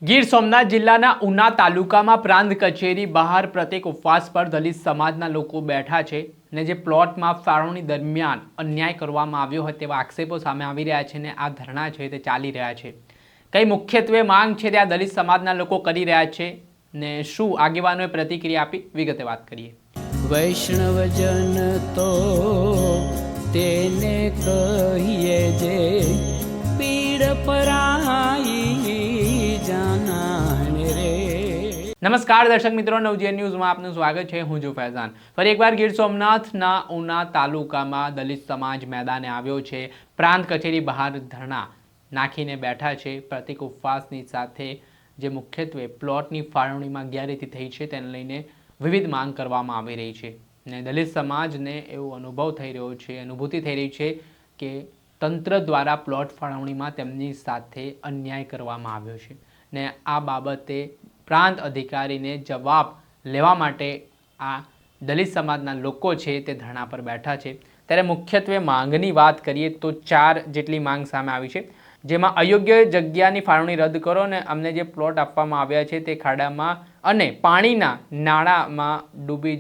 ગીર સોમનાથ જિલ્લાના ઉના તાલુકામાં પ્રાંત કચેરી બહાર પ્રત્યેક ઉપવાસ પર દલિત સમાજના લોકો બેઠા છે ને જે પ્લોટમાં ફાળવણી દરમિયાન અન્યાય કરવામાં આવ્યો હોય તેવા આક્ષેપો સામે આવી રહ્યા છે ને આ ધરણા છે તે ચાલી રહ્યા છે। કઈ મુખ્યત્વે માંગ છે તે આ દલિત સમાજના લોકો કરી રહ્યા છે ને શું આગેવાનોએ પ્રતિક્રિયા આપી વિગતે વાત કરીએ। વૈષ્ણવજન તો તેને કહીએ જે પીડ પરાઈ જાનાને રે। નમસ્કાર દર્શક મિત્રો, નવજીવન ન્યૂઝમાં આપનું સ્વાગત છે। હું છું ફૈઝાન। ફરી એકવાર ગીર સોમનાથના ઉના તાલુકામાં દલિત સમાજ મેદાને આવ્યો છે। પ્રાંત કચેરી બહાર ધરણા નાખીને બેઠા છે। પ્રતિક ઉપવાસની સાથે જે મુખ્યત્વે પ્લોટની ફાળવણીમાં ગેરરીતિ થઈ છે તેને લઈને વિવિધ માંગ કરવામાં આવી રહી છે ને દલિત સમાજને એવો અનુભવ થઈ રહ્યો છે, અનુભૂતિ થઈ રહી છે કે તંત્ર દ્વારા પ્લોટ ફાળવણીમાં તેમની સાથે અન્યાય કરવામાં આવ્યો છે ને આ બાબતે પ્રાંત અધિકારીને જવાબ લેવા માટે આ દલિત સમાજના લોકો છે તે ધરણા પર બેઠા છે। ત્યારે મુખ્યત્વે માંગની વાત કરીએ તો 4 જેટલી માંગ સામે આવી છે, જેમાં અયોગ્ય જગ્યાની ફાળવણી રદ કરો ને અમને જે પ્લોટ આપવામાં આવ્યા છે તે ખાડામાં અને પાણીના નાળામાં ડૂબી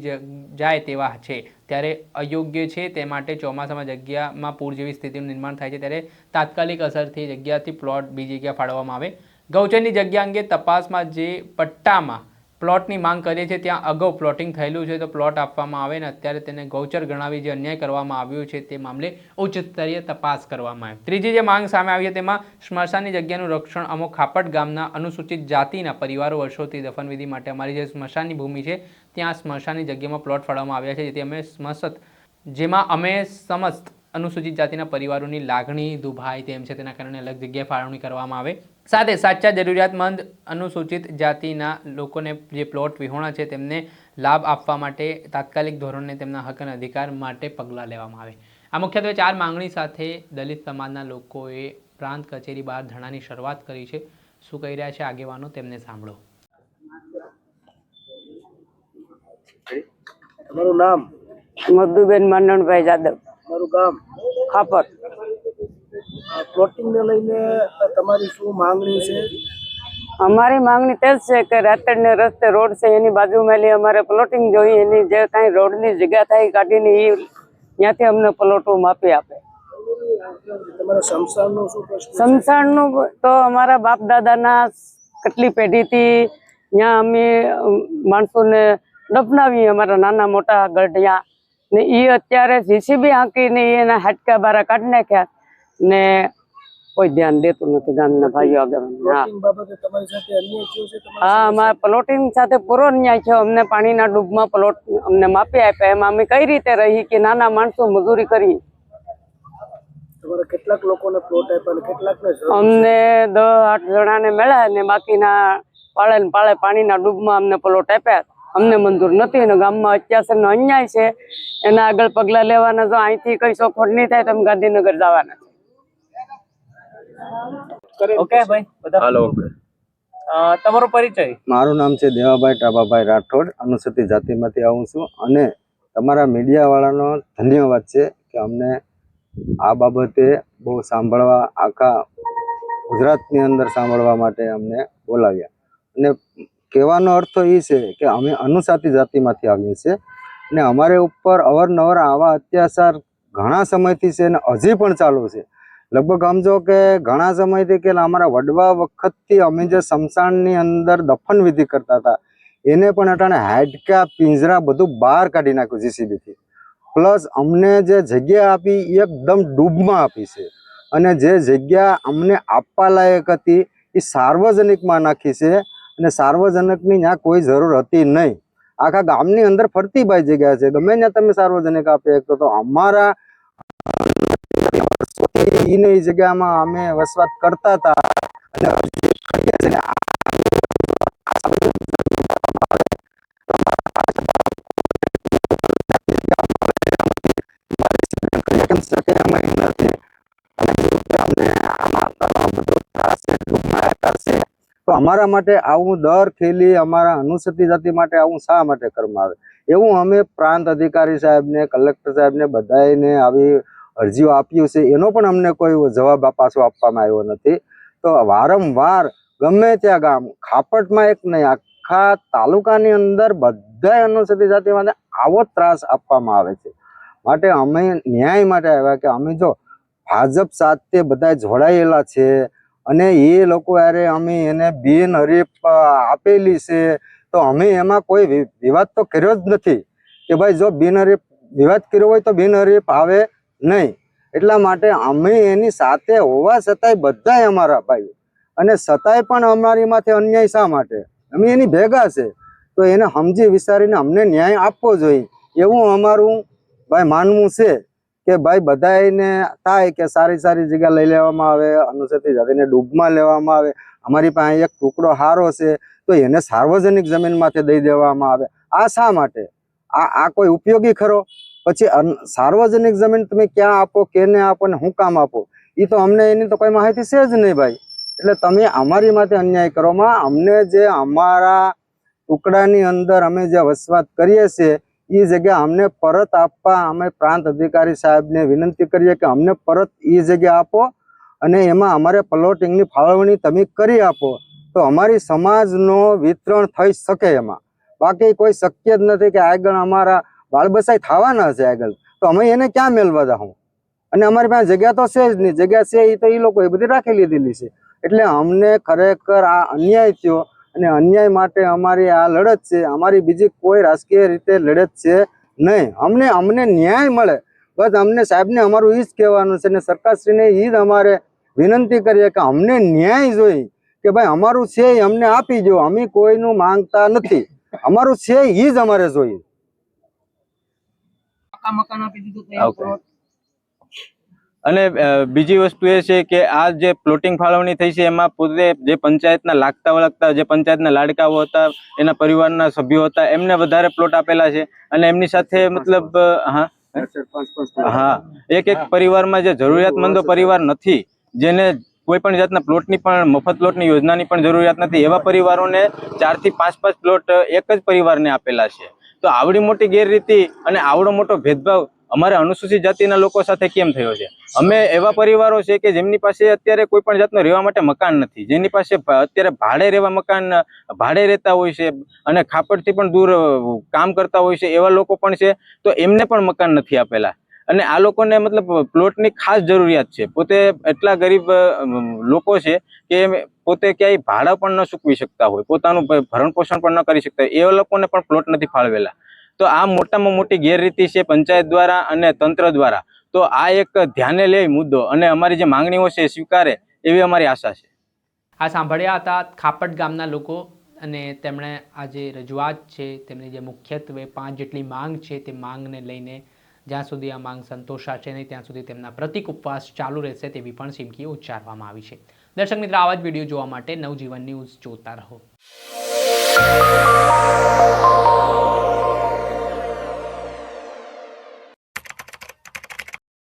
જાય તેવા છે। ત્યારે અયોગ્ય છે તે માટે ચોમાસામાં જગ્યામાં પૂર જેવી સ્થિતિનું નિર્માણ થાય છે ત્યારે તાત્કાલિક અસરથી જગ્યાથી પ્લોટ બીજી જગ્યા ફાળવવામાં આવે। ગૌચરની જગ્યા અંગે તપાસમાં જે પટ્ટામાં પ્લોટની માંગ કરીએ છીએ ત્યાં અગાઉ પ્લોટિંગ થયેલું છે તો પ્લોટ આપવામાં આવે ને અત્યારે તેને ગૌચર ગણાવી જે અન્યાય કરવામાં આવ્યો છે તે મામલે ઉચ્ચ સ્તરીય તપાસ કરવામાં આવે। ત્રીજી જે માંગ સામે આવી છે તેમાં સ્મશાનની જગ્યાનું રક્ષણ અમુક ખાપટ ગામના અનુસૂચિત જાતિના પરિવારો વર્ષોથી દફનવિધિ માટે અમારી જે સ્મશાનની ભૂમિ છે ત્યાં સ્મશાનની જગ્યામાં પ્લોટ ફાળવવામાં આવ્યા છે, જેથી અમે સમસ્ત અનુસૂચિત જાતિના પરિવારોની લાગણી દુભાય તેમ છે તેના કારણે અલગ જગ્યાએ ફાળવણી કરવામાં આવે। સાથે સાચા જરૂરિયાતમંદ અનુસૂચિત જાતિના લોકોને જે પ્લોટ વિહોણા છે તેમને લાભ આપવા માટે તાત્કાલિક ધોરણે તેમના હક અને અધિકાર માટે પગલાં લેવામાં આવે। આ મુખ્યત્વે 4 માંગણી સાથે દલિત સમાજના લોકોએ પ્રાંત કચેરી બહાર ધરણાની શરૂઆત કરી છે। શું કહી રહ્યા છે આગેવાનો તેમને સાંભળો। તમારું નામ? મધુબેન માંડણભાઈ જાદવ, તમારું ગામ? ખાપર। પ્લોટિંગ ને લઈને તમારી શું માંગણી છે? અમારી માંગણી તે જ છે કે રાતડને રસ્તે રોડ છે એની બાજુમાં અમારે પ્લોટિંગ જોઈએ, એની જે કાંઈ રોડની જગ્યા થાય કાઢીને એ ત્યાંથી અમને પ્લોટો માપી આપે। તમારા સમસાણનું શું પ્રશ્ન? સમસાણનું તો અમારા બાપ દાદાના કેટલી પેઢીથી ત્યાં અમે માણસોને દફનાવીએ, અમારા નાના મોટા ગઢિયા ને એ અત્યારે જીસીબી હાંકીને એના હાડકા બારા કાઢી નાખ્યા ને કોઈ ધ્યાન દેતું નથી ગામના ભાઈઓ આગળ। પ્લોટિંગ બાબતે તમારી સાથે અન્યાય થયો છે? હા, અમારા પ્લોટિંગ સાથે પૂરો અન્યાય છે। અમને પાણીના ડૂબમાં પ્લોટ અમને માપી આપ્યા, એમાં અમે કઈ રીતે રહી કે નાના માણસો મજૂરી કરી। તમારે કેટલાક લોકોને પ્લોટ આપ્યા અને કેટલાકને અમને 10-8 જણાને મળ્યા ને બાકીના પાળે ને પાળે પાણીના ડૂબમાં અમને પ્લોટ આપ્યા, અમને મંજૂર નથી અને ગામમાં અત્યારનો અન્યાય છે એના આગળ પગલા લેવાના। જો અહીંથી કઈ ચોખવટ નહીં થાય તો અમે ગાંધીનગર જવાના છે। ઓકે ભાઈ, હાલો, તમારો પરિચય? મારું નામ છે દેવાભાઈ ટાભાભાઈ રાઠોડ, અનુસૂચિત જાતિમાંથી આવું છું અને તમારા મીડિયાવાળાનો ધન્યવાદ છે કે અમને આ બાબતે બહુ સાંભળવા, આખા ગુજરાતની અંદર સાંભળવા માટે અમને બોલાવ્યા। અને કહેવાનો અર્થ એ છે કે અમે અનુસૂચિત જાતિમાંથી આવીએ છીએ અને અમારે ઉપર અવારનવાર આવા અત્યાચાર ઘણા સમયથી છે અને હજી પણ ચાલુ છે। લગભગ સમજો કે ઘણા સમયથી કે અમારા વડવા વખતથી અમે જે સ્મશાનની અંદર દફન વિધિ કરતા હતા એને પણ અટાણે હાડકા પિંજરા બધું બહાર કાઢી નાખ્યું જીસીબીથી। પ્લસ અમને જે જગ્યા આપી એકદમ ડૂબમાં આપી છે અને જે જગ્યા અમને આપવા લાયક હતી એ સાર્વજનિકમાં નાખી છે અને સાર્વજનિકની ત્યાં કોઈ જરૂર હતી નહીં। આખા ગામની અંદર ફરતી બાય જગ્યા છે, ગમે ત્યાં તમે સાર્વજનિક આપી શકતો તો અમારા એ જગ્યામાં અમે વસવાટ કરતા હતા તો અમારા માટે આવું દર ખેલી અમારા અનુસૂચિત જાતિ માટે આવું શા માટે કરવામાં આવે એવું અમે પ્રાંત અધિકારી સાહેબને, કલેક્ટર સાહેબને બધાને આવી અરજીઓ આપ્યું છે, એનો પણ અમને કોઈ જવાબ પાછો આપવામાં આવ્યો નથી। તો વારંવાર ગમે ત્યાં ગામ, ખાપટમાં એક નહીં, આખા તાલુકાની અંદર બધા અનુસૂચિત જાતિ માટે આવો ત્રાસ આપવામાં આવે છે. માટે અમે ન્યાય માટે આવ્યા કે અમે જો ભાજપ સાથે બધા જોડાયેલા છે અને એ લોકો યારે અમે એને બિનહરીફ આપેલી છે, તો અમે એમાં કોઈ વિવાદ તો કર્યો જ નથી કે ભાઈ જો બિનહરીફ વિવાદ કર્યો હોય તો બિનહરીફ આવે નહીં. એટલા માટે અમે એની સાથે હોવા છતાંય બધાય અમારા ભાઈઓ, અને છતાંય પણ અમારી માથે અન્યાય શા માટે? અમે એની ભેગા છે તો એને સમજી વિચારીને અમને ન્યાય આપવો જોઈએ એવું અમારું ભાઈ માનવું છે કે ભાઈ બધાને થાય કે સારી સારી જગ્યા લઈ લેવામાં આવે, અનુસૂચિત જાતિને ડૂબમાં લેવામાં આવે. અમારી પાસે એક ટુકડો હારો છે તો એને સાર્વજનિક જમીનમાંથી દઈ દેવામાં આવે. આ શા માટે? આ કોઈ ઉપયોગી ખરો? પછી સાર્વજનિક જમીન તમે ક્યાં આપો, કેને આપો ને શું કામ આપો, એ તો અમને એની તો કોઈ માહિતી છે જ નહીં ભાઈ. એટલે તમે અમારી માટે અન્યાય કરવામાં, અમને જે અમારા ટુકડાની અંદર અમે જે વસવાટ કરીએ છીએ એ જગ્યા અમને પરત આપવા અમે પ્રાંત અધિકારી સાહેબને વિનંતી કરીએ કે અમને પરત એ જગ્યા આપો અને એમાં અમારે પ્લોટિંગની ફાળવણી તમે કરી આપો તો અમારી સમાજનો વિતરણ થઈ શકે એમાં. બાકી કોઈ શક્ય જ નથી કે આગળ અમારા બાળબસાઈ થવાના છે આગળ, તો અમે એને ક્યાં મેળવા જાઉં? અને અમારી પાસે જગ્યા તો છે જ નહીં. જગ્યા છે એ તો એ લોકો એ બધી રાખી લીધેલી છે. એટલે અમને ખરેખર આ અન્યાય થયો અને અન્યાય માટે અમારી આ લડત છે. અમારી બીજી કોઈ રાજકીય રીતે લડત છે નહીં. અમને ન્યાય મળે બસ. અમને સાહેબને અમારું એ જ કહેવાનું છે અને સરકારશ્રીને એ જ અમારે વિનંતી કરીએ કે અમને ન્યાય જોઈએ કે ભાઈ અમારું છે એ અમને આપી દો. અમે કોઈનું માંગતા નથી, અમારું છે એ જ અમારે જોઈએ. અને બીજી વસ્તુ એ છે કે આ જે પ્લોટિંગ ફાળવણી થઈ છે એમાં પોતે જે પંચાયતના લાગતા વળગતા, જે પંચાયતના લાડકાઓ હતા, એના પરિવારના સભ્યો હતા, એમને વધારે પ્લોટ આપેલા છે. અને એમની સાથે મતલબ એક પરિવારમાં જે જરૂરિયાતમંદો પરિવાર નથી, જેને કોઈ પણ જાતના પ્લોટની પણ મફત પ્લોટની યોજનાની પણ જરૂરિયાત નથી, એવા પરિવારોને 4 થી 5 પ્લોટ એક જ પરિવારને આપેલા છે. તો આવડી મોટી ગેરરીતિ અને આવડો મોટો ભેદભાવ અમારે અનુસૂચિત જાતિના લોકો સાથે કેમ થયો છે? અમે એવા પરિવારો છે કે જેમની પાસે અત્યારે કોઈ પણ જાતનું રહેવા માટે મકાન નથી, જેની પાસે અત્યારે ભાડે રહેવા મકાન ભાડે રહેતા હોય છે અને ખાપડથી પણ દૂર કામ કરતા હોય છે, એવા લોકો પણ છે. તો એમને પણ મકાન નથી આપેલા. અને આ લોકોને મતલબ પ્લોટની ખાસ જરૂરિયાત છે. પોતે એટલા ગરીબ લોકો છે કે પોતે ક્યાંય ભાડા પણ ન ચૂકવી શકતા હોય, પોતાનું ભરણ પોષણ પણ ન કરી શકતા હોય, એવા લોકોને પણ પ્લોટ નથી ફાળવેલા. તો આ મોટામાં મોટી ગેરરીતિ છે પંચાયત દ્વારા અને તંત્ર દ્વારા. તો આ એક ધ્યાને લે મુદ્દો અને અમારી જે માંગણીઓ છે એ સ્વીકારે એવી અમારી આશા છે. આ સાંભળ્યા હતા ખાપટ ગામના લોકો અને તેમણે આ જે રજૂઆત છે તેમની જે મુખ્યત્વે 5 જેટલી માંગ છે તે માંગને લઈને જ્યાં સુધી આ માંગ સંતોષાશે નહીં ત્યાં સુધી તેમના પ્રતિક ઉપવાસ ચાલુ રહેશે તેવી પણ ચીમકી ઉચ્ચારવામાં આવી છે. દર્શક મિત્રો, આવા જ વિડીયો જોવા માટે નવજીવન ન્યૂઝ જોતા રહો.